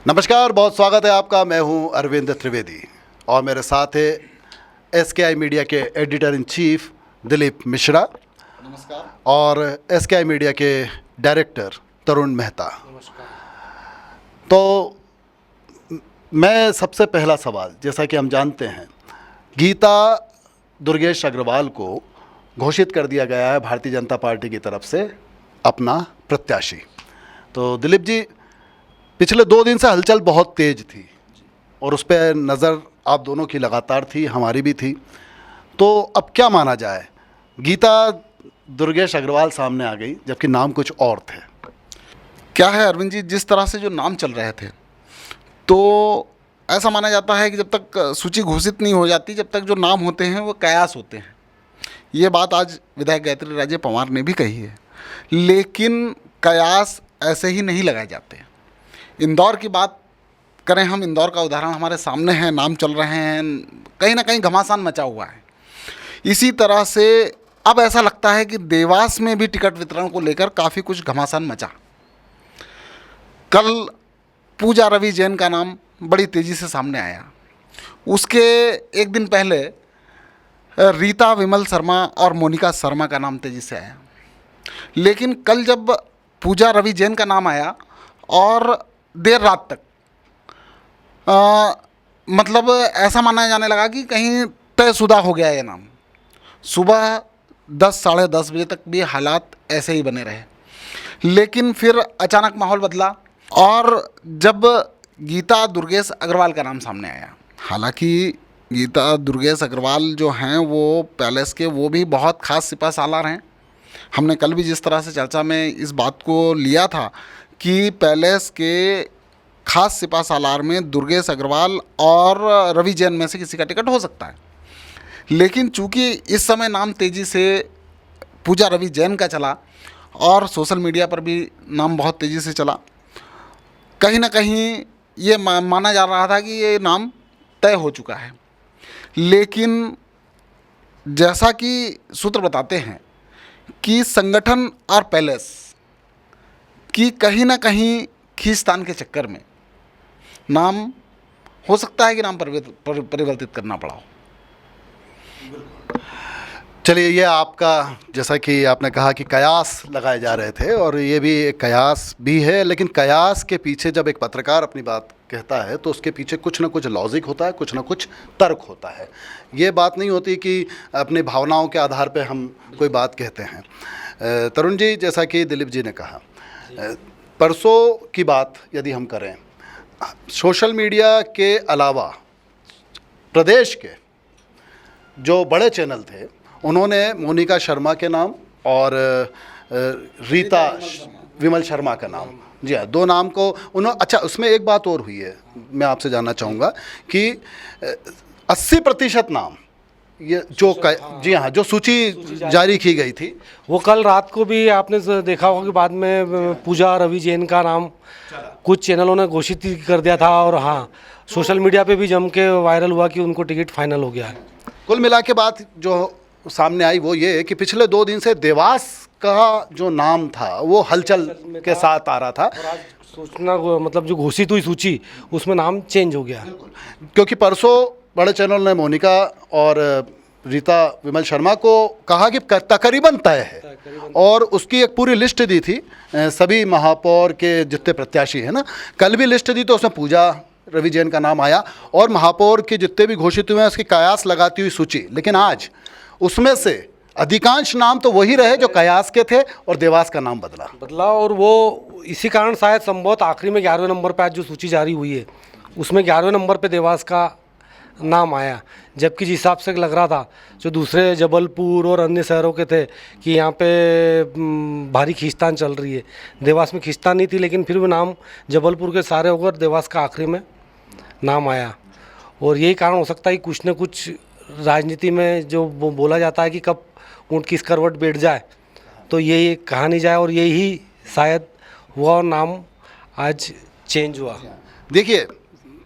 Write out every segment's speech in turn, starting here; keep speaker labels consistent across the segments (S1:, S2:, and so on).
S1: नमस्कार, बहुत स्वागत है आपका। मैं हूं अरविंद त्रिवेदी और मेरे साथ है एसकेआई मीडिया के editor in chief Dilip Mishra.
S2: नमस्कार।
S1: और एसकेआई मीडिया के डायरेक्टर तरुण मेहता।
S2: नमस्कार।
S1: तो मैं सबसे पहला सवाल, जैसा कि हम जानते हैं, गीता दुर्गेश अग्रवाल को घोषित कर दिया गया है भारतीय जनता पार्टी की तरफ से अपना प्रत्याशी। तो दिलीप जी, पिछले 2 दिन से हलचल बहुत तेज थी और उस पर नज़र आप दोनों की लगातार थी, हमारी भी थी। तो अब क्या माना जाए, गीता दुर्गेश अग्रवाल सामने आ गई जबकि नाम कुछ और थे।
S2: क्या है अरविंद जी, जिस तरह से जो नाम चल रहे थे तो ऐसा माना जाता है कि जब तक सूची घोषित नहीं हो जाती, जब तक जो नाम होते हैं वो कयास होते हैं। ये बात आज विधायक गायत्री राजे पवार ने भी कही है। लेकिन कयास ऐसे ही नहीं लगाए जाते। इंदौर की बात करें हम, इंदौर का उदाहरण हमारे सामने है, नाम चल रहे हैं, कहीं ना कहीं घमासान मचा हुआ है। इसी तरह से अब ऐसा लगता है कि देवास में भी टिकट वितरण को लेकर काफ़ी कुछ घमासान मचा। कल पूजा रवि जैन का नाम बड़ी तेज़ी से सामने आया। उसके एक दिन पहले रीता विमल शर्मा और मोनिका शर्मा का नाम तेज़ी से आया। लेकिन कल जब पूजा रवि जैन का नाम आया और देर रात तक मतलब ऐसा माना जाने लगा कि कहीं तयशुदा हो गया ये नाम। सुबह 10 साढ़े 10 बजे तक भी हालात ऐसे ही बने रहे। लेकिन फिर अचानक माहौल बदला और जब गीता दुर्गेश अग्रवाल का नाम सामने आया, हालांकि गीता दुर्गेश अग्रवाल जो हैं वो पैलेस के वो भी बहुत ख़ास सिपह सालार हैं। हमने कल भी जिस तरह से चर्चा में इस बात को लिया था कि पैलेस के खास सिपह सालार में दुर्गेश अग्रवाल और रवि जैन में से किसी का टिकट हो सकता है। लेकिन चूंकि इस समय नाम तेज़ी से पूजा रवि जैन का चला और सोशल मीडिया पर भी नाम बहुत तेज़ी से चला, कहीं ना कहीं ये माना जा रहा था कि ये नाम तय हो चुका है। लेकिन जैसा कि सूत्र बताते हैं कि संगठन और पैलेस की कहीं ना कहीं खींचतान के चक्कर में नाम हो सकता है कि नाम परिवर्तित करना पड़ा हो।
S1: चलिए, ये आपका, जैसा कि आपने कहा कि कयास लगाए जा रहे थे और ये भी एक कयास भी है, लेकिन कयास के पीछे जब एक पत्रकार अपनी बात कहता है तो उसके पीछे कुछ ना कुछ लॉजिक होता है, कुछ ना कुछ तर्क होता है। ये बात नहीं होती कि अपनी भावनाओं के आधार पे हम कोई बात कहते हैं। तरुण जी, जैसा कि दिलीप जी ने कहा, परसों की बात यदि हम करें, सोशल मीडिया के अलावा प्रदेश के जो बड़े चैनल थे उन्होंने मोनिका शर्मा के नाम और रीता विमल शर्मा का नाम, जी हाँ, 2 नाम को उन्होंने, अच्छा, उसमें एक बात और हुई है, मैं आपसे जानना चाहूँगा कि 80% नाम ये जो जी हाँ, जो सूची जारी की गई थी,
S3: वो कल रात को भी आपने देखा होगा कि बाद में पूजा रवि जैन का नाम कुछ चैनलों ने घोषित कर दिया था और हाँ, सोशल मीडिया पे भी जम के वायरल हुआ कि उनको टिकट फाइनल हो गया है।
S1: कुल मिला के बात जो सामने आई वो ये कि पिछले 2 दिन से देवास का जो नाम था वो हलचल के साथ आ रहा था।
S3: और आज सूचना मतलब जो घोषित हुई सूची उसमें नाम चेंज हो गया,
S1: क्योंकि परसों बड़े चैनल ने मोनिका और रीता विमल शर्मा को कहा कि तकरीबन तय है और उसकी एक पूरी लिस्ट दी थी सभी महापौर के जितने प्रत्याशी हैं ना। कल भी लिस्ट दी तो उसमें पूजा रवि जैन का नाम आया और महापौर के जितने भी घोषित हुए हैं उसकी कयास लगाती हुई सूची। लेकिन आज उसमें से अधिकांश नाम तो वही रहे जो कयास के थे और देवास का नाम बदला।
S3: और वो इसी कारण शायद संभवत आखिरी में 11वें नंबर पर आज जो सूची जारी हुई है उसमें 11वें नंबर पे देवास का नाम आया, जबकि जिस हिसाब से लग रहा था जो दूसरे जबलपुर और अन्य शहरों के थे कि यहाँ पे भारी खींचतान चल रही है, देवास में खींचतान नहीं थी, लेकिन फिर भी नाम जबलपुर के सारे होकर देवास का आखिरी में नाम आया। और यही कारण हो सकता है कि कुछ न कुछ राजनीति में जो बोला जाता है कि कब ऊँट किस करवट बैठ जाए, तो यही कहानी जाए और यही शायद हुआ और नाम आज चेंज हुआ।
S1: देखिए,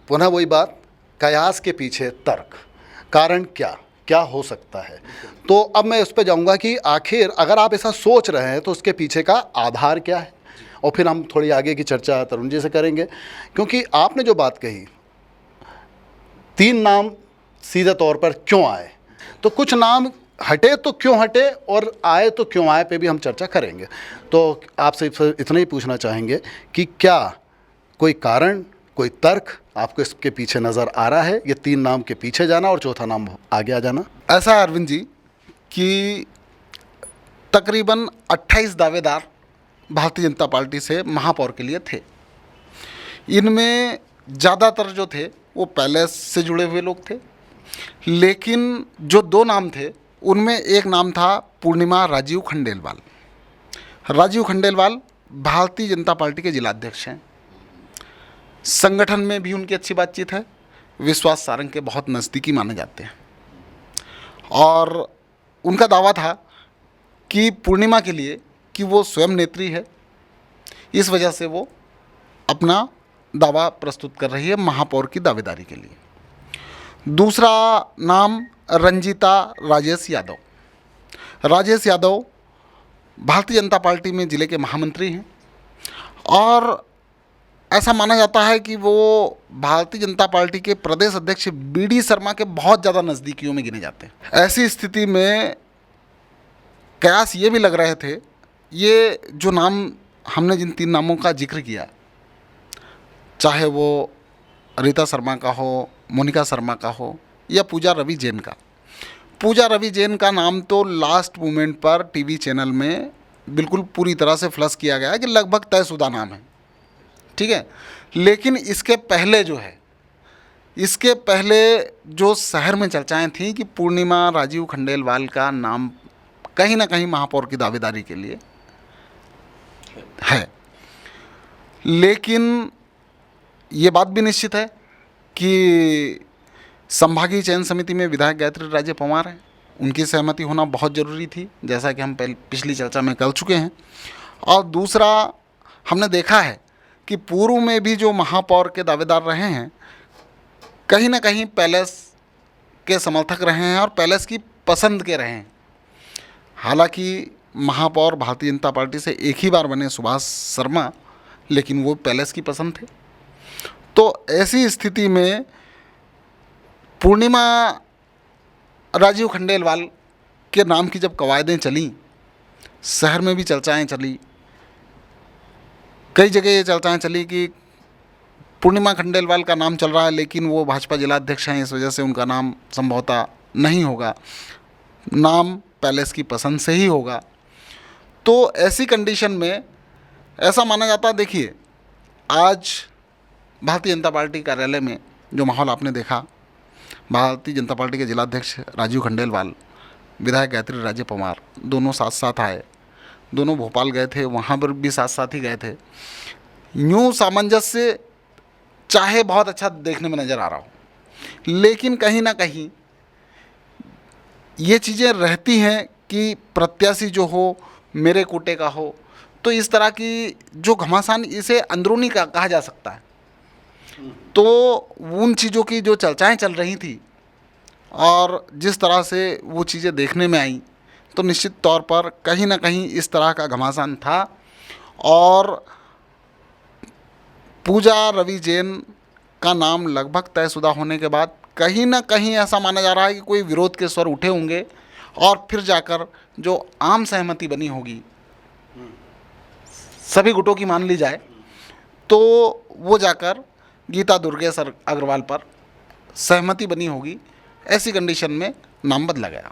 S1: पुनः वही बात, कयास के पीछे तर्क, कारण क्या हो सकता है। तो अब मैं उस पर जाऊंगा कि आखिर अगर आप ऐसा सोच रहे हैं तो उसके पीछे का आधार क्या है और फिर हम थोड़ी आगे की चर्चा तरुण जी से करेंगे, क्योंकि आपने जो बात कही 3 नाम सीधे तौर पर क्यों आए, तो कुछ नाम हटे तो क्यों हटे और आए तो क्यों आए पे भी हम चर्चा करेंगे। तो आपसे इतना ही पूछना चाहेंगे कि क्या कोई कारण, कोई तर्क आपको इसके पीछे नज़र आ रहा है, ये 3 नाम के पीछे जाना और चौथा नाम आगे आ जाना?
S2: ऐसा है अरविंद जी कि तकरीबन 28 दावेदार भारतीय जनता पार्टी से महापौर के लिए थे। इनमें ज़्यादातर जो थे वो पैलेस से जुड़े हुए लोग थे, लेकिन जो 2 नाम थे उनमें एक नाम था पूर्णिमा राजीव खंडेलवाल। राजीव खंडेलवाल भारतीय जनता पार्टी के जिलाध्यक्ष हैं, संगठन में भी उनकी अच्छी बातचीत है, विश्वास सारंग के बहुत नज़दीकी माने जाते हैं। और उनका दावा था कि पूर्णिमा के लिए कि वो स्वयं नेत्री है, इस वजह से वो अपना दावा प्रस्तुत कर रही है महापौर की दावेदारी के लिए। दूसरा नाम रंजीता राजेश यादव। राजेश यादव भारतीय जनता पार्टी में ज़िले के महामंत्री हैं और ऐसा माना जाता है कि वो भारतीय जनता पार्टी के प्रदेश अध्यक्ष BD शर्मा के बहुत ज़्यादा नज़दीकियों में गिने जाते हैं। ऐसी स्थिति में कयास ये भी लग रहे थे, ये जो नाम हमने जिन 3 नामों का जिक्र किया, चाहे वो रीता शर्मा का हो, मोनिका शर्मा का हो या पूजा रवि जैन का। पूजा रवि जैन का नाम तो लास्ट मोमेंट पर टीवी चैनल में बिल्कुल पूरी तरह से फ्लश किया गया कि लगभग तयशुदा नाम है, ठीक है। लेकिन इसके पहले जो है, इसके पहले जो शहर में चर्चाएं थी कि पूर्णिमा राजीव खंडेलवाल का नाम कहीं ना कहीं महापौर की दावेदारी के लिए है, लेकिन ये बात भी निश्चित है कि संभागीय चयन समिति में विधायक गायत्री राज्य पवार हैं, उनकी सहमति होना बहुत ज़रूरी थी, जैसा कि हम पिछली चर्चा में कर चुके हैं। और दूसरा, हमने देखा है कि पूर्व में भी जो महापौर के दावेदार रहे हैं कहीं ना कहीं पैलेस के समर्थक रहे हैं और पैलेस की पसंद के रहे हैं। हालांकि महापौर भारतीय जनता पार्टी से एक ही बार बने सुभाष शर्मा, लेकिन वो पैलेस की पसंद थे। तो ऐसी स्थिति में पूर्णिमा राजीव खंडेलवाल के नाम की जब कवायदें चली, शहर में भी चर्चाएं चली, कई जगह ये चर्चाएं चली कि पूर्णिमा खंडेलवाल का नाम चल रहा है लेकिन वो भाजपा जिलाध्यक्ष हैं, इस वजह से उनका नाम संभवतः नहीं होगा, नाम पैलेस की पसंद से ही होगा। तो ऐसी कंडीशन में ऐसा माना जाता, देखिए आज भारतीय जनता पार्टी कार्यालय में जो माहौल आपने देखा, भारतीय जनता पार्टी के जिलाध्यक्ष राजीव खंडेलवाल, विधायक गायत्री राज्य पवार दोनों साथ साथ आए, दोनों भोपाल गए थे, वहाँ पर भी साथ साथ ही गए थे। यूँ सामंजस्य चाहे बहुत अच्छा देखने में नज़र आ रहा हो, लेकिन कहीं ना कहीं ये चीज़ें रहती हैं कि प्रत्याशी जो हो मेरे कोटे का हो, तो इस तरह की जो घमासान, इसे अंदरूनी का कहा जा सकता है। तो उन चीज़ों की जो चर्चाएं चल रही थी और जिस तरह से वो चीज़ें देखने में आई, तो निश्चित तौर पर कहीं ना कहीं इस तरह का घमासान था। और पूजा रवि जैन का नाम लगभग तयशुदा होने के बाद कहीं ना कहीं ऐसा माना जा रहा है कि कोई विरोध के स्वर उठे होंगे और फिर जाकर जो आम सहमति बनी होगी, सभी गुटों की मान ली जाए, तो वो जाकर गीता दुर्गेश अग्रवाल पर सहमति बनी होगी। ऐसी कंडीशन में नाम बदला गया।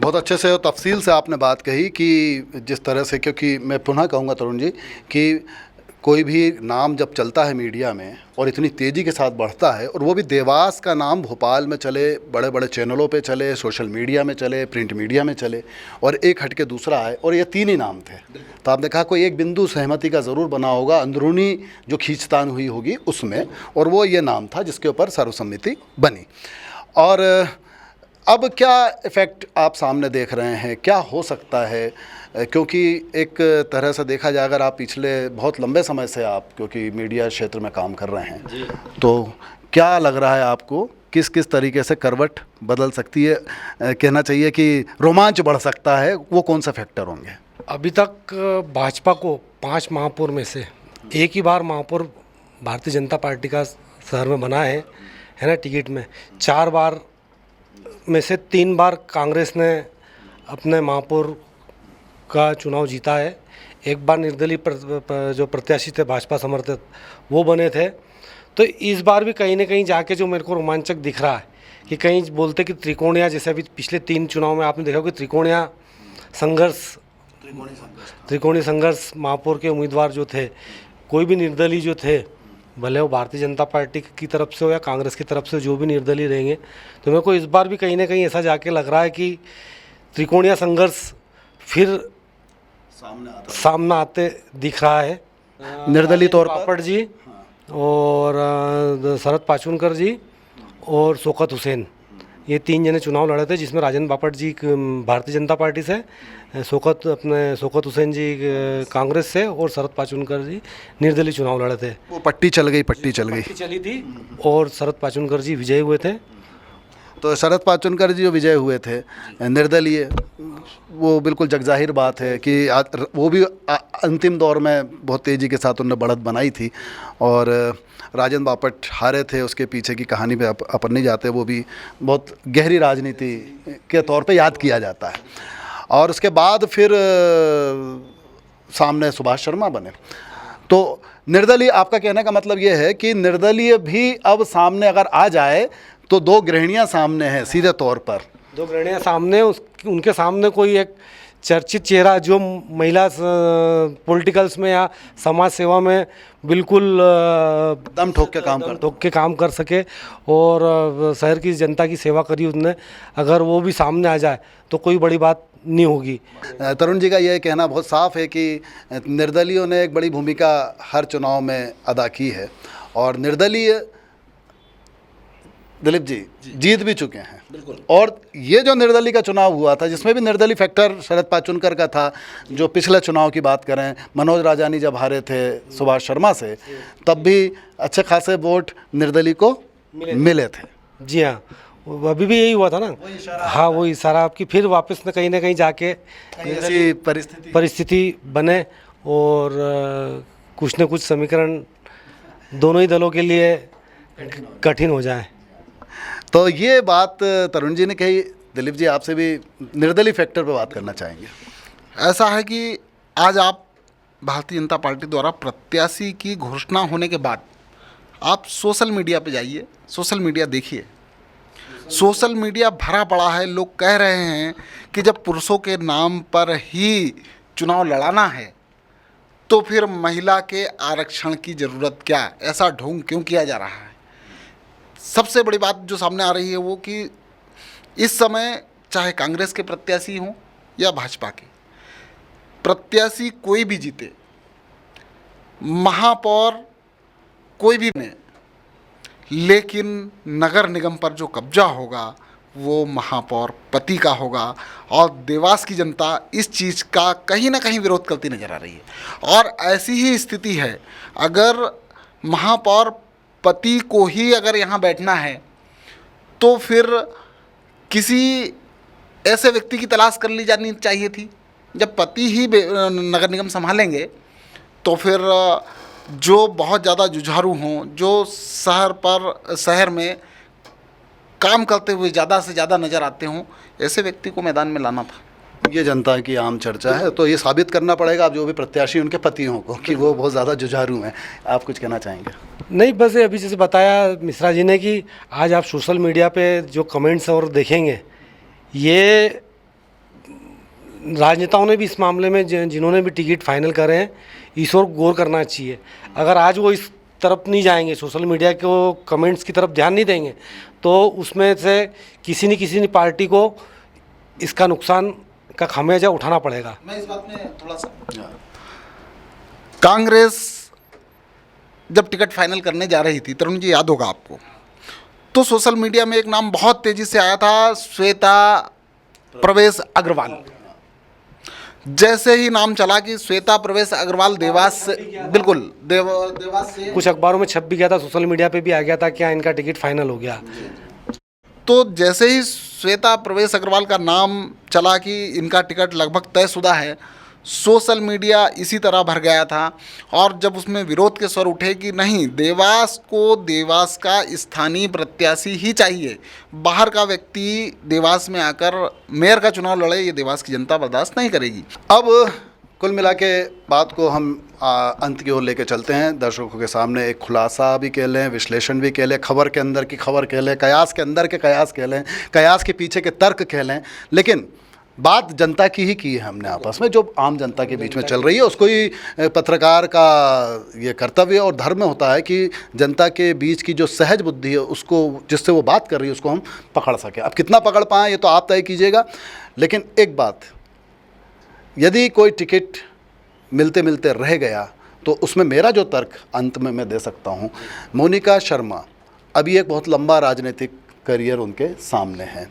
S1: बहुत अच्छे से और तफसील से आपने बात कही कि जिस तरह से, क्योंकि मैं पुनः कहूँगा तरुण जी कि कोई भी नाम जब चलता है मीडिया में और इतनी तेज़ी के साथ बढ़ता है, और वो भी देवास का नाम भोपाल में चले, बड़े बड़े चैनलों पे चले, सोशल मीडिया में चले, प्रिंट मीडिया में चले, और एक हट के दूसरा आए, और ये 3 ही नाम थे, तो आपने कहा कोई एक बिंदु सहमति का ज़रूर बना होगा, अंदरूनी जो खींचतान हुई होगी उसमें, और वो ये नाम था जिसके ऊपर सर्वसम्मति बनी। और अब क्या इफ़ेक्ट आप सामने देख रहे हैं, क्या हो सकता है? क्योंकि एक तरह से देखा जाए, अगर आप पिछले बहुत लंबे समय से आप क्योंकि मीडिया क्षेत्र में काम कर रहे हैं, तो क्या लग रहा है आपको, किस किस तरीके से करवट बदल सकती है, कहना चाहिए कि रोमांच बढ़ सकता है, वो कौन सा फैक्टर होंगे?
S3: अभी तक भाजपा को 5 महापौर में से एक ही बार महापौर भारतीय जनता पार्टी का शहर में बना है ना टिकट में। 4 बार में से 3 बार कांग्रेस ने अपने महापौर का चुनाव जीता है। एक बार निर्दलीय जो प्रत्याशी थे भाजपा समर्थित वो बने थे। तो इस बार भी कहीं ना कहीं जाके जो मेरे को रोमांचक दिख रहा है कि कहीं बोलते कि त्रिकोणीय, जैसे अभी पिछले 3 चुनाव में आपने देखा कि त्रिकोणीय संघर्ष महापौर के उम्मीदवार जो थे, कोई भी निर्दलीय जो थे, भले वो भारतीय जनता पार्टी की तरफ से हो या कांग्रेस की तरफ से, जो भी निर्दलीय रहेंगे, तो मेरे को इस बार भी कहीं ना कहीं ऐसा जाके लग रहा है कि त्रिकोणीय संघर्ष फिर सामने आते दिख रहा है।
S1: निर्दलीय तौर पर
S3: बापट जी और शरद पाचुनकर जी और शौकत हुसैन, ये 3 जने चुनाव लड़े थे, जिसमें राजेंद्र बापट जी भारतीय जनता पार्टी से, शौकत हुसैन जी कांग्रेस से और शरद पाचुनकर जी निर्दलीय चुनाव लड़े थे।
S1: वो पट्टी चल गई
S3: चली थी और शरद पाचुनकर जी विजयी हुए थे।
S1: तो शरद पाचुनकर जी जो विजय हुए थे निर्दलीय, वो बिल्कुल जगजाहिर बात है कि वो भी अंतिम दौर में बहुत तेज़ी के साथ उन्होंने बढ़त बनाई थी। और राजेंद्र बापट हारे थे, उसके पीछे की कहानी पे अपन नहीं जाते, वो भी बहुत गहरी राजनीति के तौर पे याद किया जाता है। और उसके बाद फिर सामने सुभाष शर्मा बने। तो निर्दलीय, आपका कहने का मतलब ये है कि निर्दलीय भी अब सामने अगर आ जाए तो 2 गृहिणियाँ सामने हैं सीधे तौर पर।
S3: 2 गृहिणियाँ सामने, उनके सामने कोई एक चर्चित चेहरा जो महिला पॉलिटिकल्स में या समाज सेवा में बिल्कुल
S1: दम ठोक के काम
S3: कर सके और शहर की जनता की सेवा करी उसने, अगर वो भी सामने आ जाए तो कोई बड़ी बात नहीं होगी।
S1: तरुण जी का यह कहना बहुत साफ है कि निर्दलीयों ने एक बड़ी भूमिका हर चुनाव में अदा की है और निर्दलीय दिलीप जी जीत भी चुके हैं।
S2: बिल्कुल।
S1: और ये जो निर्दलीय का चुनाव हुआ था, जिसमें भी निर्दलीय फैक्टर शरद पाचुनकर का था, जो पिछले चुनाव की बात करें, मनोज राजानी जब हारे थे सुभाष शर्मा से, तब भी अच्छे खासे वोट निर्दलीय को मिले थे।
S3: जी हाँ, अभी भी यही हुआ था ना। हाँ, वो इशारा आपकी फिर वापस न कहीं जाके
S1: ऐसी
S3: परिस्थिति बने और कुछ न कुछ समीकरण दोनों ही दलों के लिए कठिन हो जाए।
S1: तो ये बात तरुण जी ने कही। दिलीप जी, आपसे भी निर्दलीय फैक्टर पे बात करना चाहेंगे।
S2: ऐसा है कि आज आप भारतीय जनता पार्टी द्वारा प्रत्याशी की घोषणा होने के बाद आप सोशल मीडिया पे जाइए, सोशल मीडिया देखिए। सोशल मीडिया भरा पड़ा है। लोग कह रहे हैं कि जब पुरुषों के नाम पर ही चुनाव लड़ाना है तो फिर महिला के आरक्षण की ज़रूरत क्या, ऐसा ढोंग क्यों किया जा रहा है। सबसे बड़ी बात जो सामने आ रही है वो कि इस समय चाहे कांग्रेस के प्रत्याशी हों या भाजपा के प्रत्याशी, कोई भी जीते, महापौर कोई भी बने, लेकिन नगर निगम पर जो कब्जा होगा वो महापौर पति का होगा। और देवास की जनता इस चीज़ का कहीं ना कहीं विरोध करती नजर आ रही है। और ऐसी ही स्थिति है, अगर महापौर पति को ही अगर यहाँ बैठना है तो फिर किसी ऐसे व्यक्ति की तलाश कर ली जानी चाहिए थी। जब पति ही नगर निगम संभालेंगे तो फिर जो बहुत ज़्यादा जुझारू हों, जो शहर में काम करते हुए ज़्यादा से ज़्यादा नज़र आते हों, ऐसे व्यक्ति को मैदान में लाना था।
S1: ये जनता की आम चर्चा है, तो ये साबित करना पड़ेगा आप जो भी प्रत्याशी उनके पतियों को कि वो बहुत ज़्यादा जुझारू हैं। आप कुछ कहना चाहेंगे?
S3: नहीं, बस अभी जैसे बताया मिश्रा जी ने कि आज आप सोशल मीडिया पे जो कमेंट्स और देखेंगे, ये राजनेताओं ने भी इस मामले में जिन्होंने भी टिकट फाइनल करे हैं, इस ओर गौर करना चाहिए। अगर आज वो इस तरफ नहीं जाएंगे, सोशल मीडिया को कमेंट्स की तरफ ध्यान नहीं देंगे, तो उसमें से किसी न पार्टी को इसका नुकसान का खामियाजा उठाना पड़ेगा।
S2: मैं इस बात में थोड़ा सा, कांग्रेस जब टिकट फाइनल करने जा रही थी, तरुण जी याद होगा आपको, तो सोशल मीडिया में एक नाम बहुत तेजी से आया था, श्वेता प्रवेश अग्रवाल। जैसे ही नाम चला कि श्वेता प्रवेश अग्रवाल देवास से, बिल्कुल देवास से,
S3: कुछ अखबारों में छप भी गया था, सोशल मीडिया पे भी आ गया था, क्या इनका टिकट फाइनल हो गया।
S2: तो जैसे ही श्वेता प्रवेश अग्रवाल का नाम चला कि इनका टिकट लगभग तयशुदा है, सोशल मीडिया इसी तरह भर गया था। और जब उसमें विरोध के स्वर उठे कि नहीं, देवास को देवास का स्थानीय प्रत्याशी ही चाहिए, बाहर का व्यक्ति देवास में आकर मेयर का चुनाव लड़े, ये देवास की जनता बर्दाश्त नहीं करेगी।
S1: अब कुल मिला के बात को हम अंत की ओर लेके चलते हैं। दर्शकों के सामने एक खुलासा भी कह लें, विश्लेषण भी कह लें, खबर के अंदर की खबर कह लें, कयास के अंदर के कयास कह लें, कयास के पीछे के तर्क कह लें, लेकिन बात जनता की ही की है हमने आपस में, जो आम जनता के बीच में चल रही है। उसको ही पत्रकार का ये कर्तव्य और धर्म होता है कि जनता के बीच की जो सहज बुद्धि है उसको, जिससे वो बात कर रही है, उसको हम पकड़ सकें। अब कितना पकड़ पाएँ ये तो आप तय कीजिएगा, लेकिन एक बात, यदि कोई टिकट मिलते मिलते रह गया तो उसमें मेरा जो तर्क अंत में मैं दे सकता हूँ, मोनिका शर्मा अभी एक बहुत लंबा राजनीतिक करियर उनके सामने है,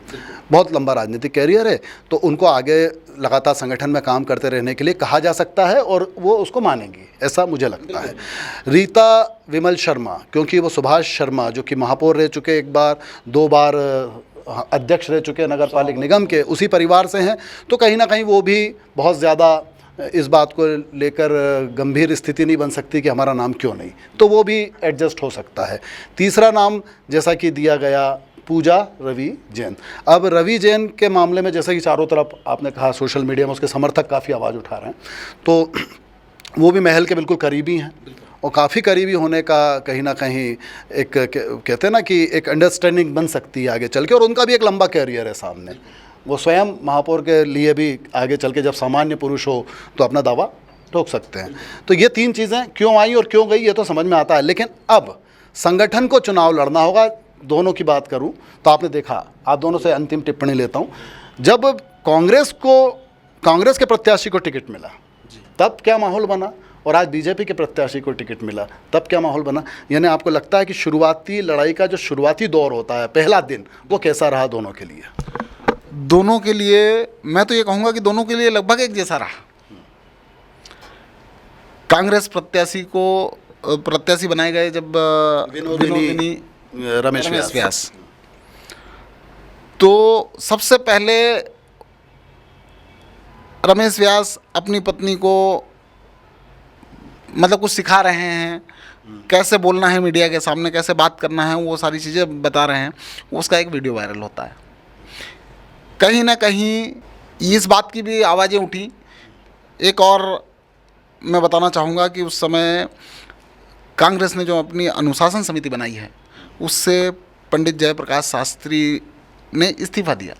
S1: बहुत लंबा राजनीतिक करियर है, तो उनको आगे लगातार संगठन में काम करते रहने के लिए कहा जा सकता है और वो उसको मानेंगी, ऐसा मुझे लगता है। रीता विमल शर्मा, क्योंकि वो सुभाष शर्मा जो कि महापौर रह चुके, एक बार 2 बार अध्यक्ष रह चुके नगर पालिक निगम के, उसी परिवार से हैं, तो कहीं ना कहीं वो भी बहुत ज़्यादा इस बात को लेकर गंभीर स्थिति नहीं बन सकती कि हमारा नाम क्यों नहीं, तो वो भी एडजस्ट हो सकता है। तीसरा नाम जैसा कि दिया गया, पूजा रवि जैन। अब रवि जैन के मामले में जैसा कि चारों तरफ आपने कहा सोशल मीडिया में उसके समर्थक काफ़ी आवाज़ उठा रहे हैं, तो वो भी महल के बिल्कुल करीबी हैं, और काफ़ी करीबी होने का कहीं ना कहीं एक कहते हैं ना कि एक अंडरस्टैंडिंग बन सकती है आगे चल के, और उनका भी एक लंबा कैरियर है सामने। वो स्वयं महापौर के लिए भी आगे चल के जब सामान्य पुरुष हो तो अपना दावा ठोक सकते हैं। तो ये 3 चीज़ें क्यों आई और क्यों गई ये तो समझ में आता है, लेकिन अब संगठन को चुनाव लड़ना होगा। दोनों की बात करूं तो आपने देखा, आप दोनों से अंतिम टिप्पणी लेता हूं, जब कांग्रेस के प्रत्याशी को टिकट मिला तब क्या माहौल बना, और आज बीजेपी के प्रत्याशी को टिकट मिला तब क्या माहौल बना। यानी आपको लगता है कि शुरुआती लड़ाई का जो शुरुआती दौर होता है, पहला दिन, वो कैसा रहा दोनों के लिए?
S2: दोनों के लिए मैं तो ये कहूँगा कि दोनों के लिए लगभग एक जैसा रहा। कांग्रेस प्रत्याशी बनाए गए जब विनोदिनी
S1: रमेश व्यास,
S2: तो सबसे पहले रमेश व्यास अपनी पत्नी को मतलब कुछ सिखा रहे हैं, कैसे बोलना है मीडिया के सामने, कैसे बात करना है, वो सारी चीज़ें बता रहे हैं। उसका एक वीडियो वायरल होता है। कहीं ना कहीं इस बात की भी आवाज़ें उठी। एक और मैं बताना चाहूँगा कि उस समय कांग्रेस ने जो अपनी अनुशासन समिति बनाई है, उससे पंडित जयप्रकाश शास्त्री ने इस्तीफा दिया,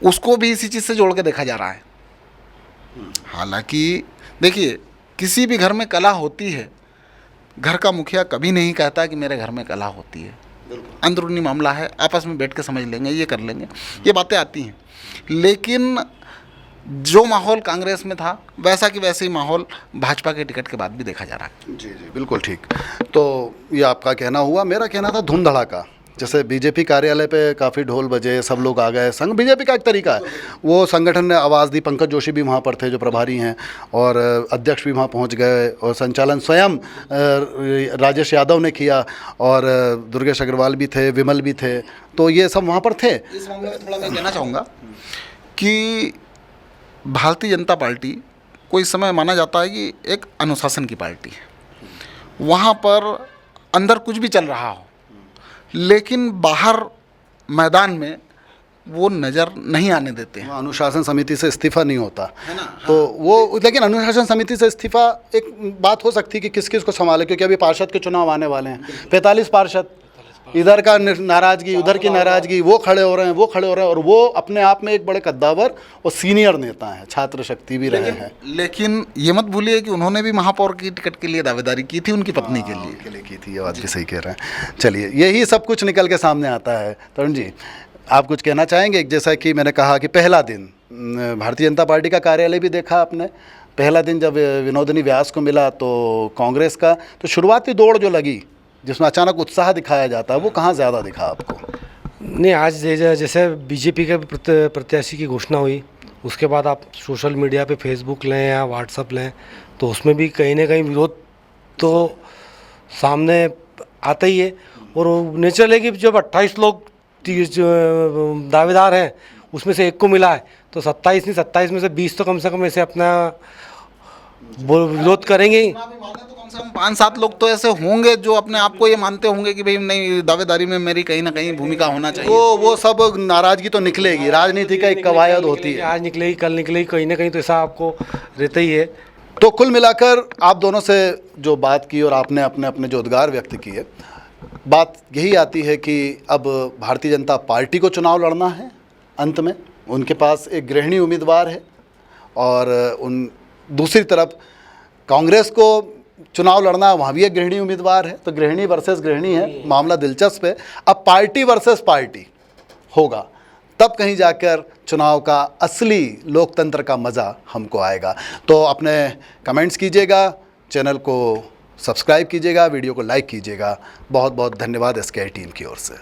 S2: उसको भी इसी चीज़ से जोड़ के देखा जा रहा है। हालांकि देखिए, किसी भी घर में कला होती है, घर का मुखिया कभी नहीं कहता कि मेरे घर में कला होती है, अंदरूनी मामला है, आपस में बैठ के समझ लेंगे, ये कर लेंगे, ये बातें आती हैं। लेकिन जो माहौल कांग्रेस में था वैसा कि वैसे ही माहौल भाजपा के टिकट के बाद भी देखा जा रहा है।
S1: जी जी बिल्कुल ठीक। तो ये आपका कहना हुआ, मेरा कहना था धूम धड़ाका। जैसे बीजेपी कार्यालय पे काफ़ी ढोल बजे, सब लोग आ गए, संघ बीजेपी का एक तरीका है, वो संगठन ने आवाज़ दी, पंकज जोशी भी वहाँ पर थे जो प्रभारी हैं, और अध्यक्ष भी वहाँ पहुँच गए, और संचालन स्वयं राजेश यादव ने किया, और दुर्गेश अग्रवाल भी थे, विमल भी थे, तो ये सब वहाँ पर थे।
S2: इस मामले में थोड़ा मैं कहना चाहूँगा कि भारतीय जनता पार्टी को इस समय माना जाता है कि एक अनुशासन की पार्टी है। वहाँ पर अंदर कुछ भी चल रहा हो, लेकिन बाहर मैदान में वो नज़र नहीं आने देते हैं।
S1: अनुशासन समिति से इस्तीफा नहीं होता
S2: है ना?
S1: तो वो, लेकिन अनुशासन समिति से इस्तीफा एक बात हो सकती है कि किस किस को संभाले, क्योंकि अभी पार्षद के चुनाव आने वाले हैं। 45 पार्षद, इधर का नाराज़गी, उधर की नाराज़गी, वो खड़े हो रहे हैं, और वो अपने आप में एक बड़े कद्दावर और सीनियर नेता हैं, छात्र शक्ति भी रहे हैं।
S2: लेकिन ये मत भूलिए कि उन्होंने भी महापौर की टिकट के लिए दावेदारी की थी उनकी पत्नी के लिए
S1: की थी। ये बात भी सही कह रहे हैं। चलिए, यही सब कुछ निकल के सामने आता है। तरुण जी, आप कुछ कहना चाहेंगे? जैसा कि मैंने कहा कि पहला दिन भारतीय जनता पार्टी का कार्यालय भी देखा आपने, पहला दिन जब विनोदिनी व्यास को मिला तो कांग्रेस का, तो शुरुआती दौड़ जो लगी जिसमें अचानक उत्साह दिखाया जाता है, वो कहाँ ज़्यादा दिखा आपको?
S3: नहीं, आज जैसे बीजेपी के प्रत्याशी की घोषणा हुई, उसके बाद आप सोशल मीडिया पे फेसबुक लें या व्हाट्सअप लें, तो उसमें भी कहीं ना कहीं विरोध तो सामने आता ही है। और नेचुरल है कि जब 28 लोग दावेदार हैं, उसमें से एक को मिला है, तो 27 नहीं 27 में से 20 तो कम से कम ऐसे अपना विरोध करेंगे ही।
S2: चुनावी माने तो कम से कम 5-7 लोग तो ऐसे होंगे जो अपने आप को ये मानते होंगे कि भाई नहीं, दावेदारी में मेरी कहीं ना कहीं भूमिका होना चाहिए।
S1: वो सब नाराजगी तो निकलेगी, राजनीति का एक कवायद होती है।
S3: आज निकलेगी, कल निकलेगी, कहीं ना कहीं तो ऐसा आपको रहता ही है।
S1: तो कुल मिलाकर आप दोनों से जो बात की और आपने अपने अपने जो उद्गार व्यक्त किए, बात यही आती है कि अब भारतीय जनता पार्टी को चुनाव लड़ना है। अंत में उनके पास एक गृहिणी उम्मीदवार है और उन दूसरी तरफ कांग्रेस को चुनाव लड़ना है, वहाँ भी एक गृहिणी उम्मीदवार है। तो गृहिणी वर्सेस गृहिणी है, मामला दिलचस्प है। अब पार्टी वर्सेस पार्टी होगा, तब कहीं जाकर चुनाव का असली लोकतंत्र का मज़ा हमको आएगा। तो अपने कमेंट्स कीजिएगा, चैनल को सब्सक्राइब कीजिएगा, वीडियो को लाइक कीजिएगा। बहुत बहुत धन्यवाद SKI टीम की ओर से।